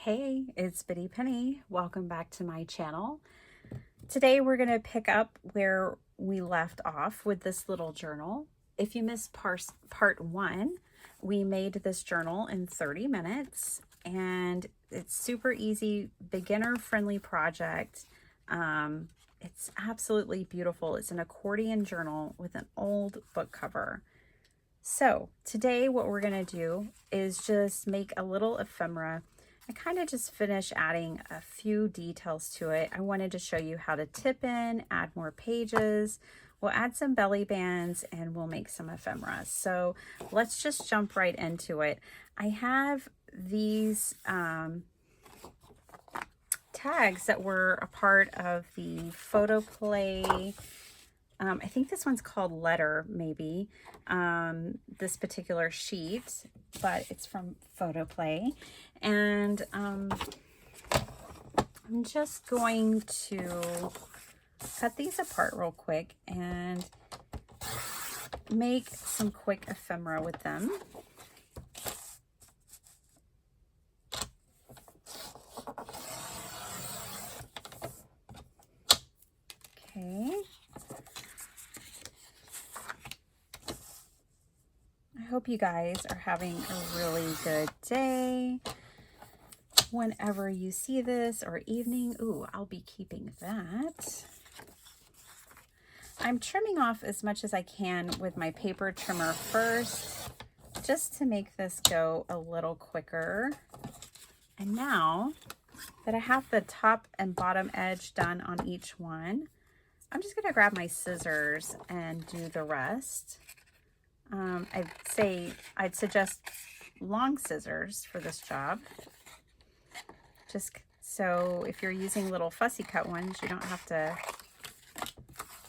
Hey, it's Bitty Penny. Welcome back to my channel. Today we're going to pick up where we left off with this little journal. If you missed part one, we made this journal in 30 minutes and it's super easy, beginner friendly project. It's absolutely beautiful. It's an accordion journal with an old book cover. So today what we're going to do is just make a little ephemera. I kind of just finished adding a few details to it. I wanted to show you how to tip in, add more pages. We'll add some belly bands and we'll make some ephemera. So let's just jump right into it. I have these tags that were a part of the photo play. I think this one's called Letter, maybe, this particular sheet, but it's from Photo Play. And I'm just going to cut these apart real quick and make some quick ephemera with them. Okay. I hope you guys are having a really good day. Whenever you see this, or evening. Ooh, I'll be keeping that. I'm trimming off as much as I can with my paper trimmer first, just to make this go a little quicker. And now that I have the top and bottom edge done on each one, I'm just gonna grab my scissors and do the rest. I'd suggest long scissors for this job. Just so if you're using little fussy cut ones, you don't have to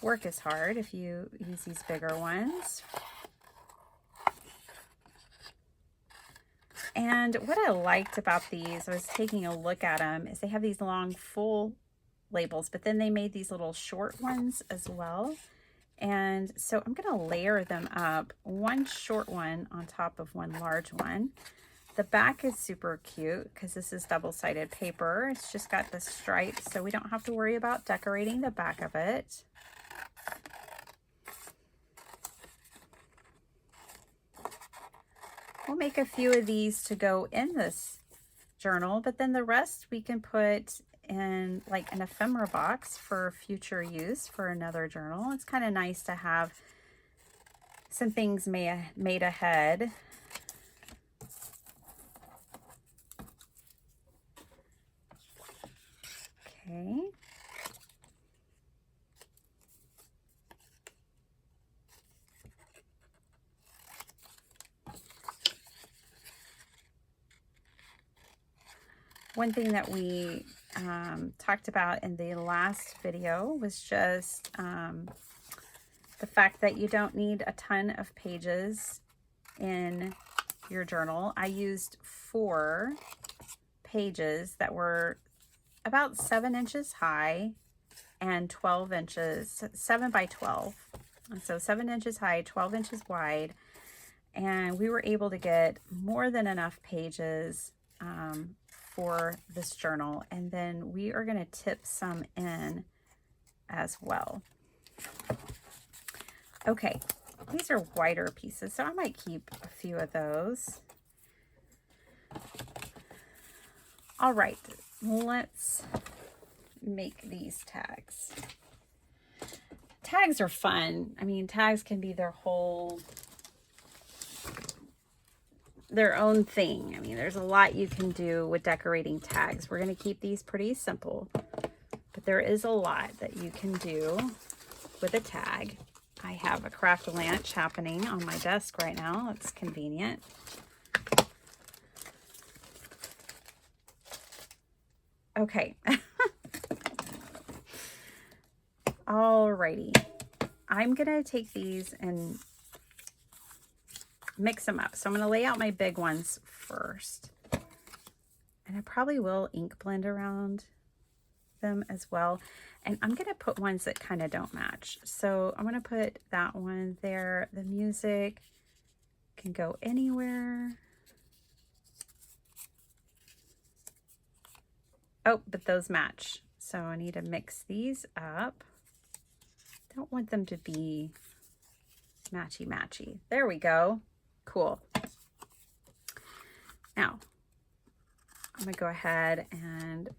work as hard if you use these bigger ones. And what I liked about these, I was taking a look at them, is they have these long full labels, but then they made these little short ones as well. And so I'm going to layer them up, one short one on top of one large one. The back is super cute because this is double-sided paper. It's just got the stripes, so we don't have to worry about decorating the back of it. We'll make a few of these to go in this journal, but then the rest we can put in like an ephemera box for future use for another journal. It's kind of nice to have some things made ahead. Okay. One thing that we talked about in the last video was just the fact that you don't need a ton of pages in your journal. I used 4 pages that were about 7 inches high and 12 inches, 7 by 12. So 7 inches high, 12 inches wide. And we were able to get more than enough pages for this journal. And then we are going to tip some in as well. Okay, these are wider pieces, so I might keep a few of those. All right, let's make these tags. Tags are fun. I mean, tags can be their own thing. I mean, there's a lot you can do with decorating tags. We're going to keep these pretty simple, but there is a lot that you can do with a tag. I have a craft lunch happening on my desk right now. It's convenient. Okay. Alrighty. I'm going to take these and mix them up. So I'm going to lay out my big ones first. And I probably will ink blend around them as well. And I'm going to put ones that kind of don't match. So I'm going to put that one there. The music can go anywhere. Oh, but those match. So I need to mix these up. Don't want them to be matchy-matchy. There we go. Cool. Now, I'm going to go ahead and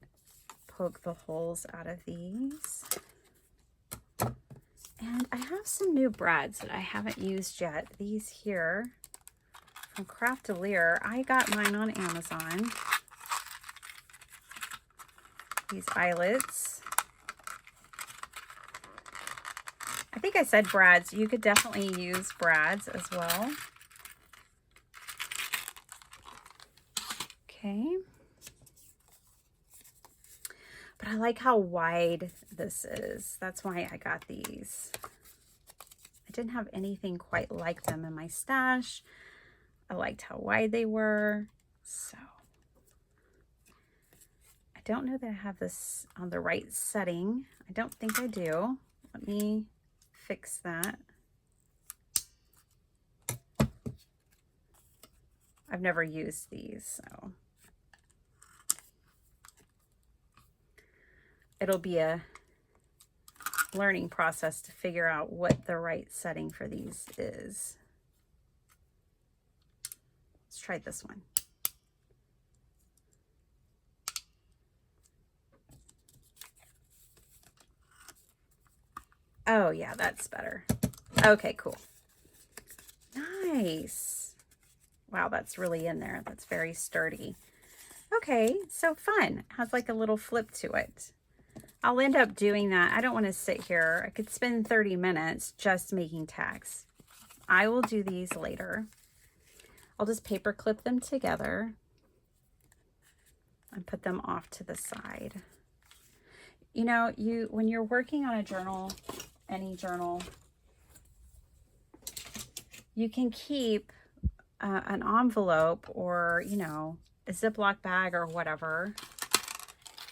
poke the holes out of these. And I have some new brads that I haven't used yet. These here from Craftelier. I got mine on Amazon. These eyelets. I think I said brads. You could definitely use brads as well. Okay. But I like how wide this is. That's why I got these. I didn't have anything quite like them in my stash. I liked how wide they were. So I don't know that I have this on the right setting. I don't think I do. Let me fix that. I've never used these, so it'll be a learning process to figure out what the right setting for these is. Let's try this one. Oh yeah, that's better. Okay, cool. Nice. Wow, that's really in there. That's very sturdy. Okay, so fun. Has like a little flip to it. I'll end up doing that. I don't want to sit here. I could spend 30 minutes just making tags. I will do these later. I'll just paper clip them together and put them off to the side. You know, when you're working on a journal, any journal, you can keep an envelope or, you know, a Ziploc bag or whatever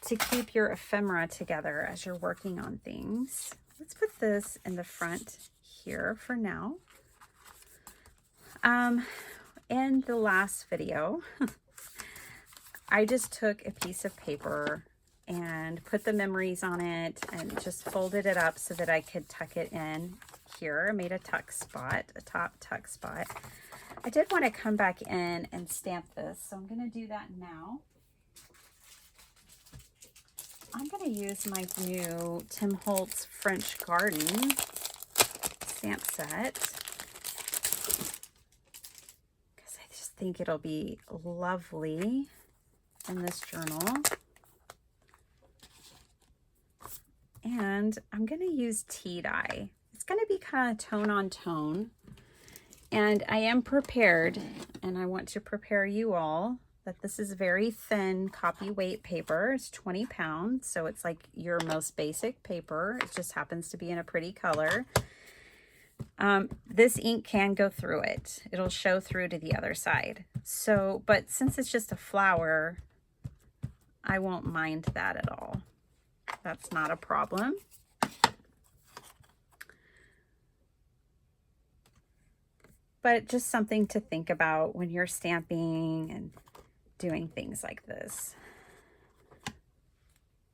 to keep your ephemera together as you're working on things. Let's put this in the front here for now. In the last video, I just took a piece of paper and put the memories on it and just folded it up so that I could tuck it in here. I made a tuck spot, a top tuck spot. I did want to come back in and stamp this, so I'm going to do that now. I'm going to use my new Tim Holtz French Garden stamp set because I just think it'll be lovely in this journal. And I'm going to use tea dye. It's going to be kind of tone on tone. And I am prepared, and I want to prepare you all that this is very thin copy weight paper. It's 20 pounds, so it's like your most basic paper. It just happens to be in a pretty color. This ink can go through it. It'll show through to the other side. So, but since it's just a flower, I won't mind that at all. That's not a problem. But just something to think about when you're stamping and doing things like this.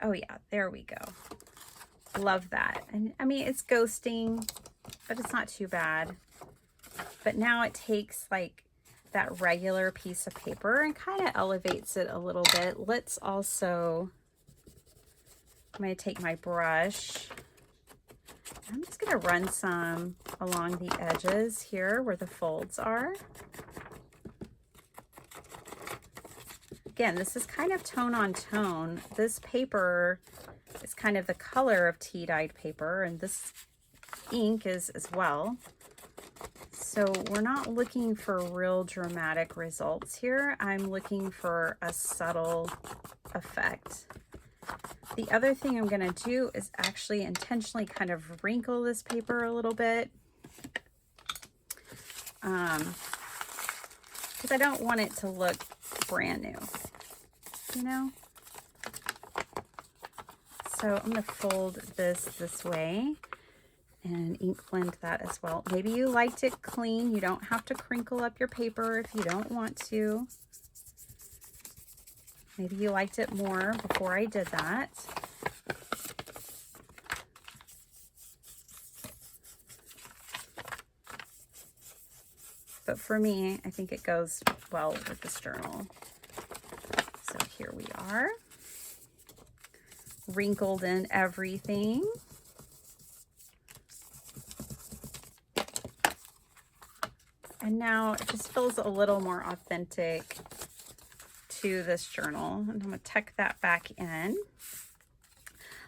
Oh yeah, there we go. Love that. And I mean, it's ghosting, but it's not too bad. But now it takes like that regular piece of paper and kind of elevates it a little bit. Let's also, I'm going to take my brush. I'm just going to run some along the edges here where the folds are. Again, this is kind of tone on tone. This paper is kind of the color of tea-dyed paper, and this ink is as well. So we're not looking for real dramatic results here. I'm looking for a subtle effect. The other thing I'm going to do is actually intentionally kind of wrinkle this paper a little bit. Because I don't want it to look brand new, you know? So I'm going to fold this way and ink blend that as well. Maybe you liked it clean. You don't have to crinkle up your paper if you don't want to. Maybe you liked it more before I did that. But for me, I think it goes well with this journal. So here we are. Wrinkled in everything. And now it just feels a little more authentic to this journal. And I'm going to tuck that back in.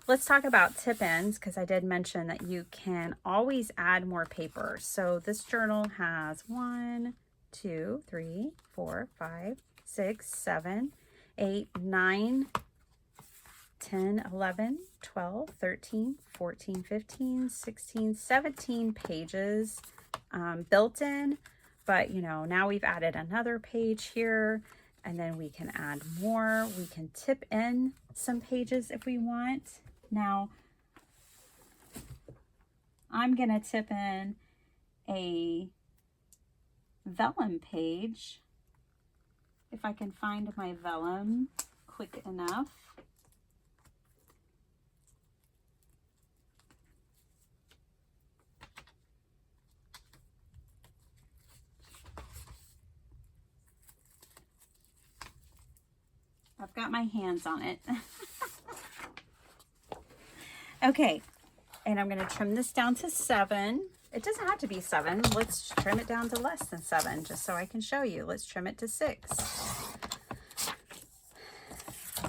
Let's talk about tip ends, because I did mention that you can always add more paper. So this journal has 1, 2, 3, 4, 5, 6, 7, 8, 9, 10, 11, 12, 13, 14, 15, 16, 17 pages built in. But, you know, now we've added another page here, and then we can add more. We can tip in some pages if we want. Now, I'm going to tip in a vellum page, if I can find my vellum quick enough. I've got my hands on it. Okay, and I'm going to trim this down to 7. It doesn't have to be 7. Let's trim it down to less than 7, just so I can show you. Let's trim it to 6.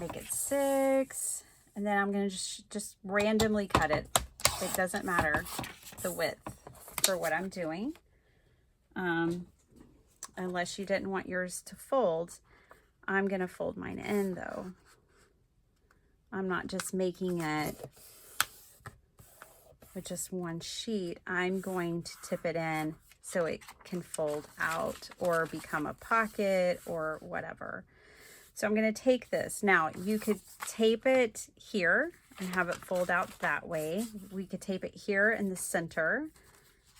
Make it 6, and then I'm going to just randomly cut it. It doesn't matter the width for what I'm doing, unless you didn't want yours to fold. I'm going to fold mine in, though. I'm not just making it with just one sheet. I'm going to tip it in so it can fold out or become a pocket or whatever. So I'm going to take this. Now, you could tape it here and have it fold out that way. We could tape it here in the center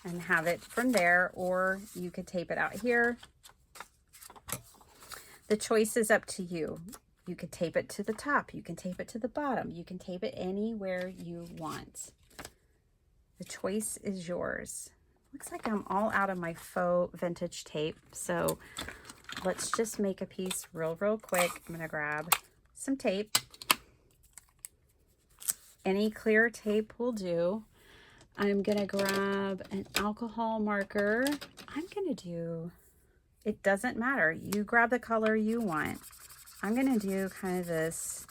and have it from there, or you could tape it out here. The choice is up to you. You could tape it to the top. You can tape it to the bottom. You can tape it anywhere you want. The choice is yours. Looks like I'm all out of my faux vintage tape. So let's just make a piece real quick. I'm going to grab some tape. Any clear tape will do. I'm going to grab an alcohol marker. I'm going to do, it doesn't matter. You grab the color you want. I'm going to do kind of this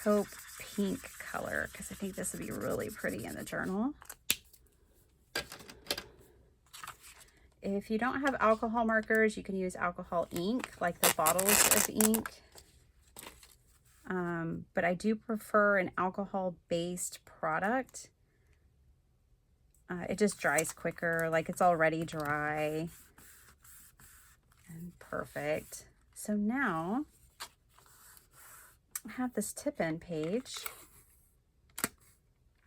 taupe pink color because I think this would be really pretty in the journal. If you don't have alcohol markers, you can use alcohol ink, like the bottles of ink. But I do prefer an alcohol-based product. It just dries quicker, like it's already dry and perfect. So now I have this tip-in page.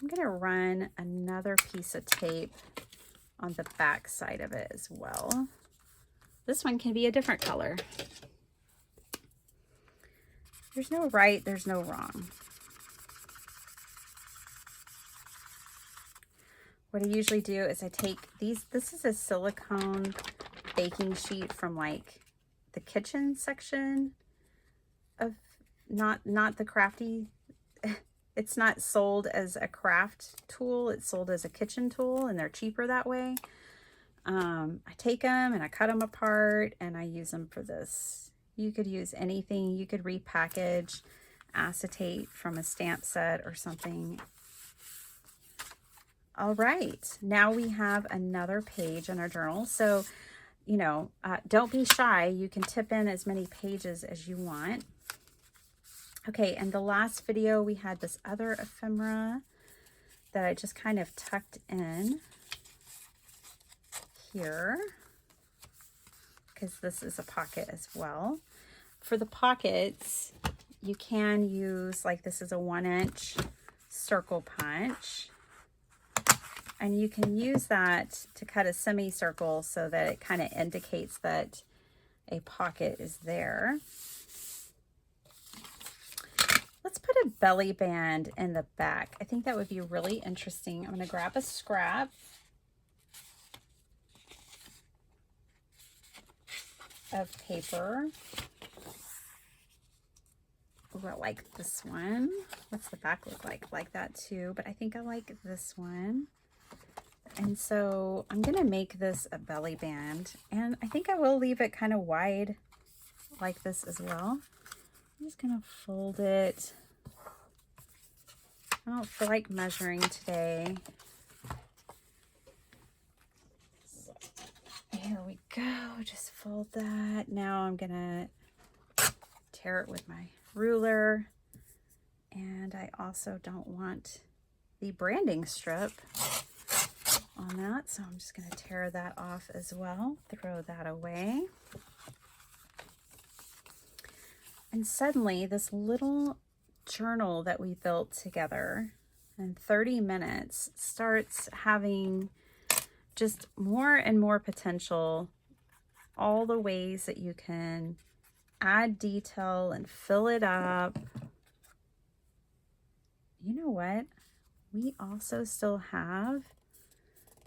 I'm going to run another piece of tape on the back side of it as well. This one can be a different color. There's no right, there's no wrong. What I usually do is I take these, this is a silicone baking sheet from like the kitchen section of, not the crafty, it's not sold as a craft tool, it's sold as a kitchen tool, and they're cheaper that way. I take them and I cut them apart and I use them for this. You could use anything. You could repackage acetate from a stamp set or something. All right, now we have another page in our journal. So, you know, don't be shy. You can tip in as many pages as you want. Okay, and the last video we had this other ephemera that I just kind of tucked in here because this is a pocket as well. For the pockets, you can use, like this is a 1-inch circle punch. And you can use that to cut a semicircle so that it kind of indicates that a pocket is there. put a belly band in the back. I think that would be really interesting. I'm going to grab a scrap of paper. Ooh, I like this one. What's the back look like? I like that too, but I think I like this one. And so I'm going to make this a belly band, and I think I will leave it kind of wide like this as well. I'm just going to fold it. I don't feel like measuring today. So, here we go. Just fold that. Now I'm going to tear it with my ruler. And I also don't want the branding strip on that, so I'm just going to tear that off as well. Throw that away. And suddenly this little journal that we built together in 30 minutes starts having just more and more potential. All the ways that you can add detail and fill it up. You know what? We also still have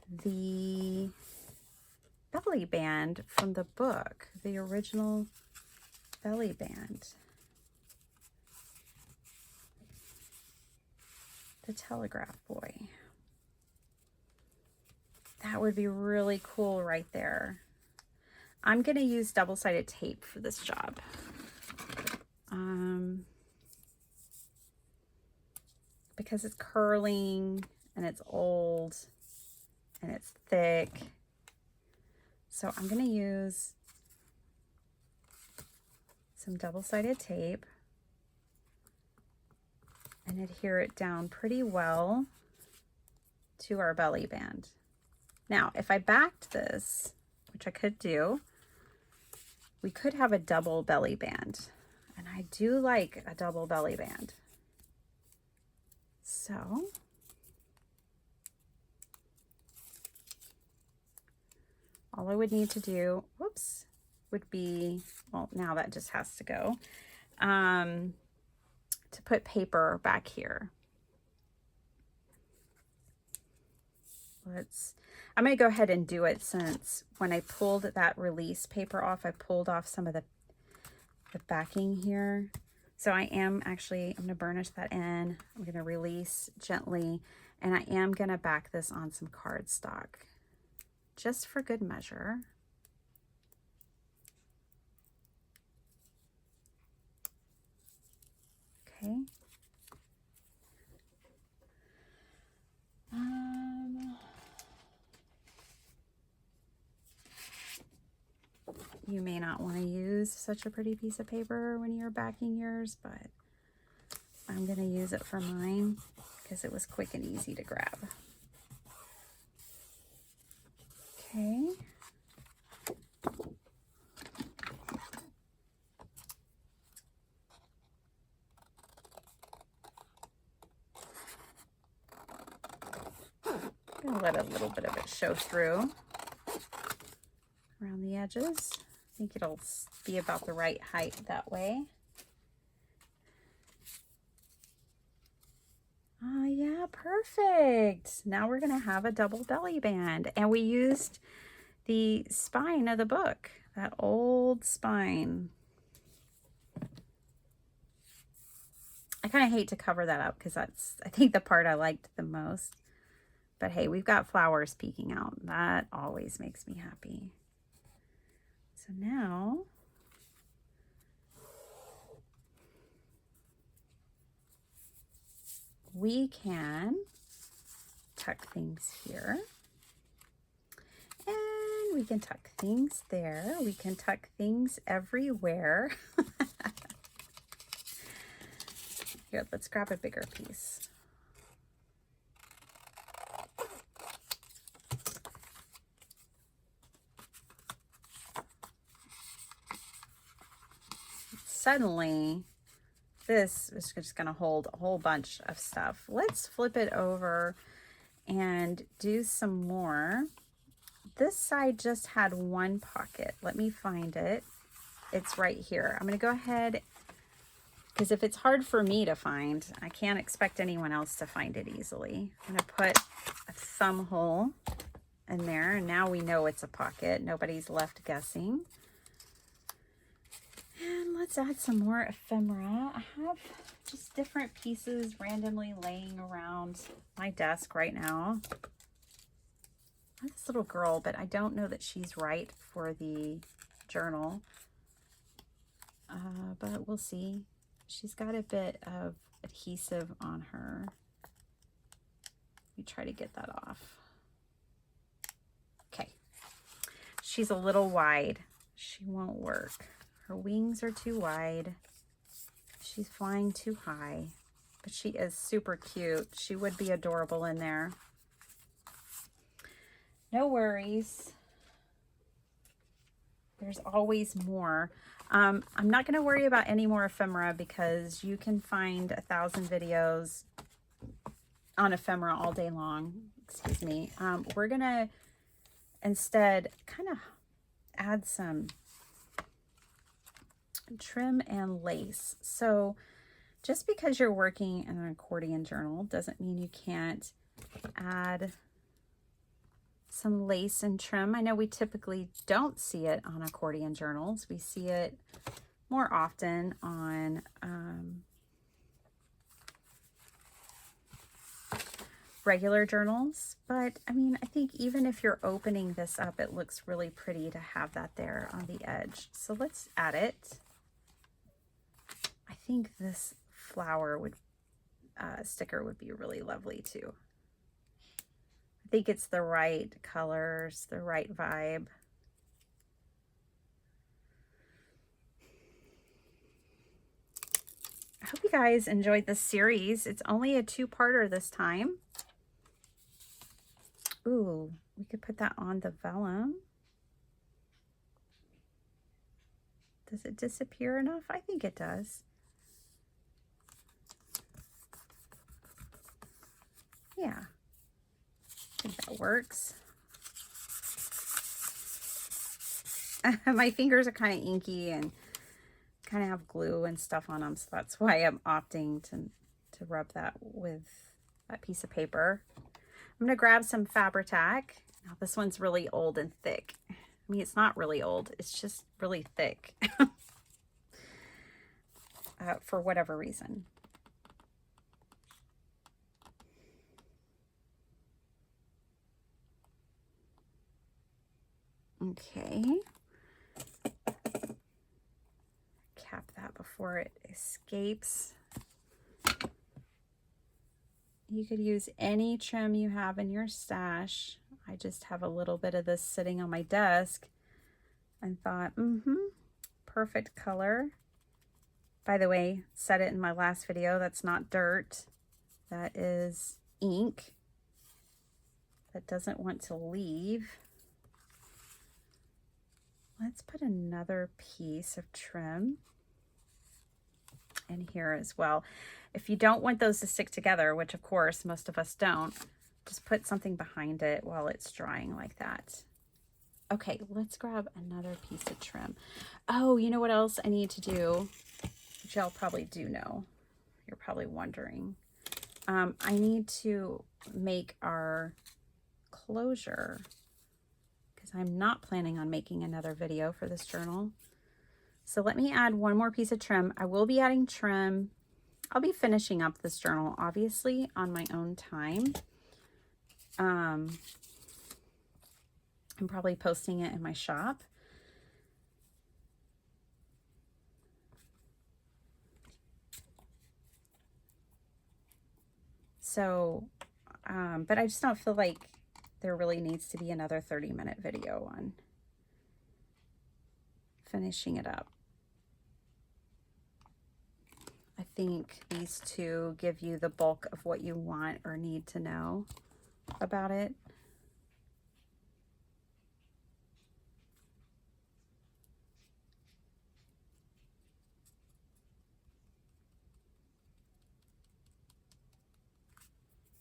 the belly band from the book, the original belly band. The Telegraph Boy. That would be really cool right there. I'm going to use double-sided tape for this job. Because it's curling and it's old and it's thick. So I'm going to use some double-sided tape and adhere it down pretty well to our belly band. Now, if I backed this, which I could do, we could have a double belly band. And I do like a double belly band. So, all I would need to do, whoops, would be, well, now that just has to go, to put paper back here. I'm going to go ahead and do it, since when I pulled that release paper off, I pulled off some of the backing here. So I'm going to burnish that in. I'm going to release gently, and I am going to back this on some cardstock just for good measure. Okay. You may not want to use such a pretty piece of paper when you're backing yours, but I'm going to use it for mine because it was quick and easy to grab. Okay. I'm going to let a little bit of it show through around the edges. I think it'll be about the right height that way. Oh yeah, perfect. Now we're going to have a double belly band. And we used the spine of the book, that old spine. I kind of hate to cover that up because that's, I think, the part I liked the most. But hey, we've got flowers peeking out. That always makes me happy. So now we can tuck things here, and we can tuck things there. We can tuck things everywhere. Here, let's grab a bigger piece. Suddenly, this is just going to hold a whole bunch of stuff. Let's flip it over and do some more. This side just had one pocket. Let me find it. It's right here. I'm going to go ahead Because if it's hard for me to find, I can't expect anyone else to find it easily. I'm going to put a thumb hole in there, and now we know it's a pocket. Nobody's left guessing. And let's add some more ephemera. I have just different pieces randomly laying around my desk right now. I have this little girl, but I don't know that she's right for the journal. But we'll see. She's got a bit of adhesive on her. Let me try to get that off. Okay. She's a little wide. She won't work. Her wings are too wide. She's flying too high. But she is super cute. She would be adorable in there. No worries. There's always more. I'm not going to worry about any more ephemera because you can find 1,000 videos on ephemera all day long. Excuse me. We're going to instead kind of add some trim and lace. So just because you're working in an accordion journal doesn't mean you can't add some lace and trim. I know we typically don't see it on accordion journals. We see it more often on regular journals. But I mean, I think even if you're opening this up, it looks really pretty to have that there on the edge. So let's add it. I think this flower would sticker would be really lovely too. I think it's the right colors, the right vibe. I hope you guys enjoyed this series. It's only a 2-parter this time. Ooh, we could put that on the vellum. Does it disappear enough? I think it does. Yeah. I think that works. My fingers are kind of inky and kind of have glue and stuff on them, so that's why I'm opting to rub that with that piece of paper. I'm going to grab some Fabri-Tac. Now this one's really old and thick. I mean, it's not really old, it's just really thick for whatever reason. Okay. Cap that before it escapes. You could use any trim you have in your stash. I just have a little bit of this sitting on my desk and thought, perfect color. By the way, said it in my last video, that's not dirt. That is ink that doesn't want to leave. Let's put another piece of trim in here as well. If you don't want those to stick together, which of course most of us don't, just put something behind it while it's drying like that. Okay, let's grab another piece of trim. Oh, you know what else I need to do, which y'all probably do know. You're probably wondering. I need to make our closure because I'm not planning on making another video for this journal. So let me add one more piece of trim. I will be adding trim. I'll be finishing up this journal, obviously, on my own time. I'm probably posting it in my shop. So, but I just don't feel like there really needs to be another 30-minute video on finishing it up. I think these two give you the bulk of what you want or need to know about it.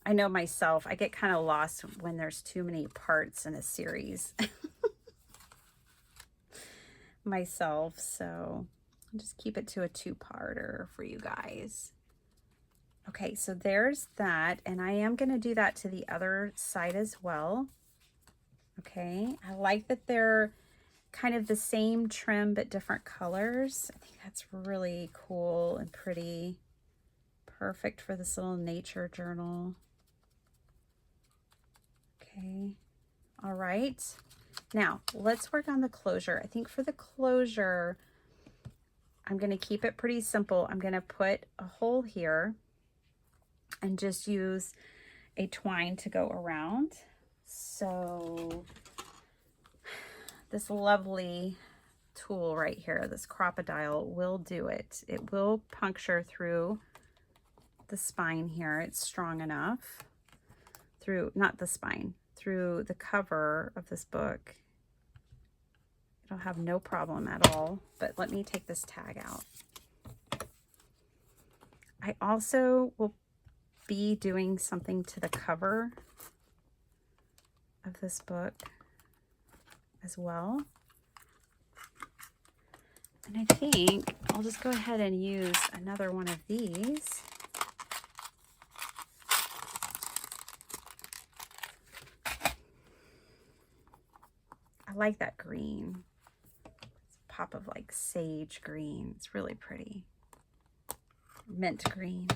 I know myself, I get kind of lost when there's too many parts in a series. Myself, so I'll just keep it to a two-parter for you guys. Okay, so there's that, and I am going to do that to the other side as well. Okay, I like that they're kind of the same trim but different colors. I think that's really cool and pretty. Perfect for this little nature journal. Okay, all right. Now, let's work on the closure. I think for the closure, I'm going to keep it pretty simple. I'm going to put a hole here and just use a twine to go around. So this lovely tool right here, this crocodile, will do it. It will puncture through the spine here. It's strong enough through, not the spine, through the cover of this book. It'll have no problem at all. But let me take this tag out. I also will be doing something to the cover of this book as well. And I think I'll just go ahead and use another one of these. I like that green. It's a pop of like sage green. It's really pretty. Mint green.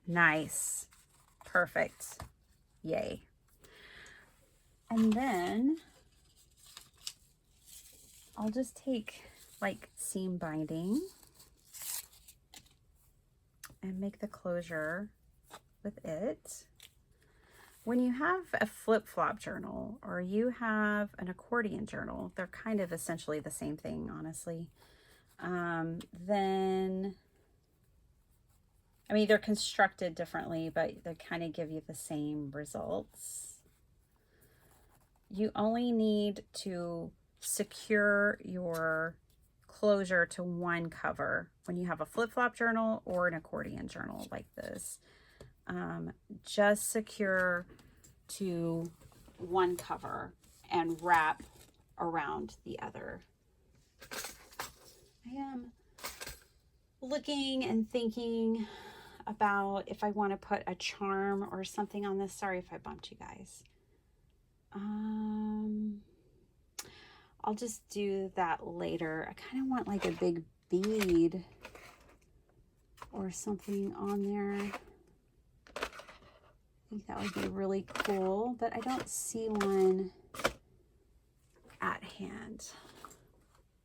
Nice. Perfect. Yay. And then I'll just take like seam binding and make the closure with it. When you have a flip-flop journal or you have an accordion journal, they're kind of essentially the same thing, honestly. Then, I mean, they're constructed differently, but they kind of give you the same results. You only need to secure your closure to one cover when you have a flip-flop journal or an accordion journal like this. Just secure to one cover and wrap around the other. I am looking and thinking about if I want to put a charm or something on this. Sorry if I bumped you guys. I'll just do that later. I kind of want like a big bead or something on there. I think that would be really cool, but I don't see one at hand.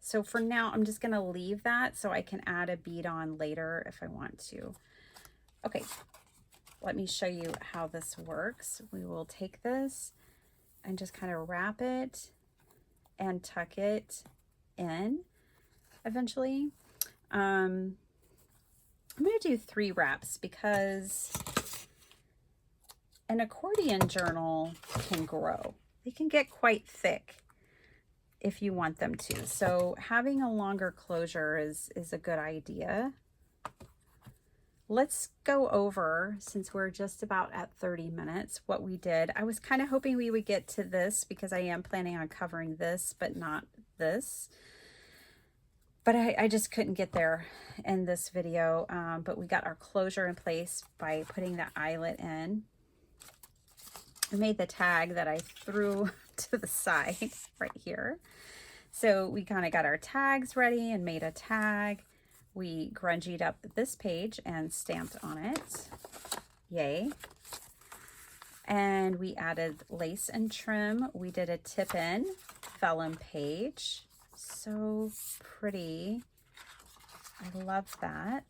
So for now, I'm just gonna leave that so I can add a bead on later if I want to. Okay, let me show you how this works. We will take this and just kind of wrap it and tuck it in eventually. I'm gonna do 3 wraps because an accordion journal can grow. They can get quite thick if you want them to. So having a longer closure is a good idea. Let's go over, since we're just about at 30 minutes, what we did. I was kind of hoping we would get to this because I am planning on covering this, but not this. But I just couldn't get there in this video. But we got our closure in place by putting the eyelet in. I made the tag that I threw to the side right here. So we kind of got our tags ready and made a tag. We grungied up this page and stamped on it. Yay. And we added lace and trim. We did a tip-in vellum page. So pretty. I love that.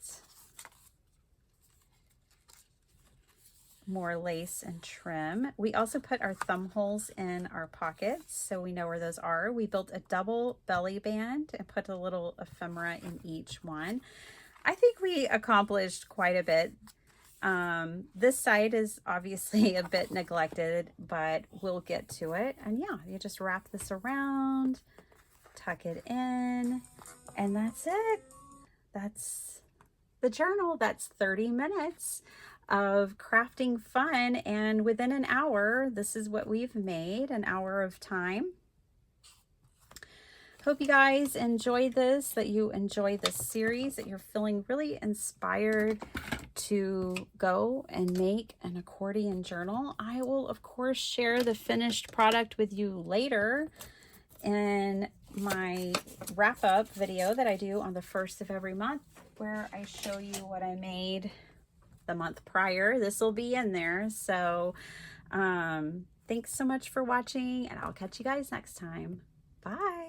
More lace and trim. We also put our thumb holes in our pockets so we know where those are. We built a double belly band and put a little ephemera in each one. I think we accomplished quite a bit. This side is obviously a bit neglected, but we'll get to it. And yeah, you just wrap this around, tuck it in, and that's it. That's the journal. That's 30 minutes. of crafting fun, and within an hour, this is what we've made, an hour of time. Hope you guys enjoy this, that you enjoy this series, that you're feeling really inspired to go and make an accordion journal. I will, of course, share the finished product with you later in my wrap-up video that I do on the 1st of every month, where I show you what I made the month prior. This will be in there. So thanks so much for watching, and I'll catch you guys next time. Bye.